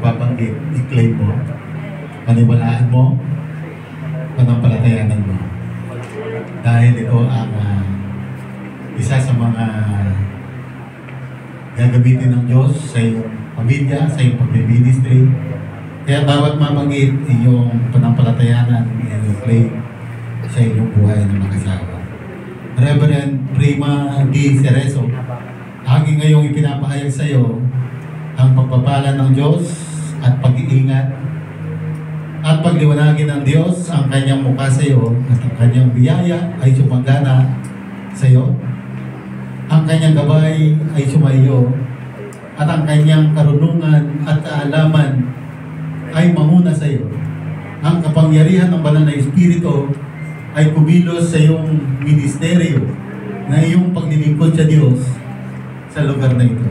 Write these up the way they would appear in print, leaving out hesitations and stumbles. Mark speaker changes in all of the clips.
Speaker 1: nababanggit, i-claim mo, paniwalaan mo, panampalatayanan mo. Dahil ito ang isa sa mga gagamitin ng Diyos sa iyong pamilya, sa iyong pag-ministry. Kaya bawat mabanggit iyong panampalatayanan, iyong claim sa iyong buhay ng mag-asawa. Reverend Prima D. Cerezo, aking ngayong ipinapahayag sa iyo ang pagpapala ng Diyos at pag-iingat at pagliwanagin ng Diyos ang kanyang mukha sa iyo at ang kanyang biyaya ay sumagana sa iyo. Ang kanyang gabay ay sumaiyo at ang kanyang karunungan at kaalaman ay mamuna sa iyo. Ang kapangyarihan ng banal na Espiritu ay kumilos sa iyong ministeryo na iyong paglilingkod sa Diyos sa lugar na ito.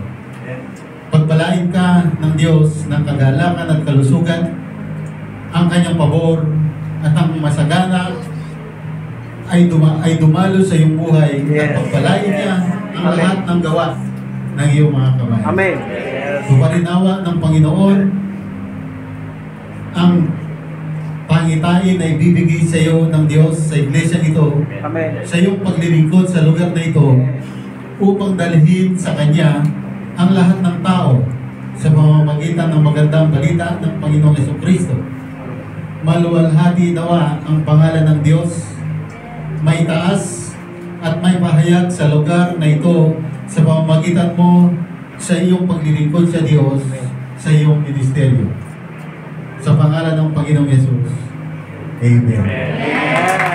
Speaker 1: Pagpalain ka ng Diyos ng kagalakan at kalusugan, ang kanyang pabor at ang masagana ay dumalo sa iyong buhay at pagpalain niya ang lahat ng gawa ng iyong mga kamay.
Speaker 2: Amen.
Speaker 1: Tuparinawa ng Panginoon ang pangitain na ibibigay sa iyo ng Diyos sa iglesia nito.
Speaker 2: Amen.
Speaker 1: Sa iyong paglilingkod sa lugar na ito upang dalhin sa Kanya ang lahat ng tao sa pamamagitan ng magandang balita ng Panginoong Jesucristo. Maluwalhati nawa ang pangalan ng Diyos, may taas at may pahayag sa lugar na ito sa pamamagitan mo sa iyong paglilingkod sa Diyos sa iyong ministeryo. Sa pangalan ng Panginoong Yesus. Amen.
Speaker 2: Amen.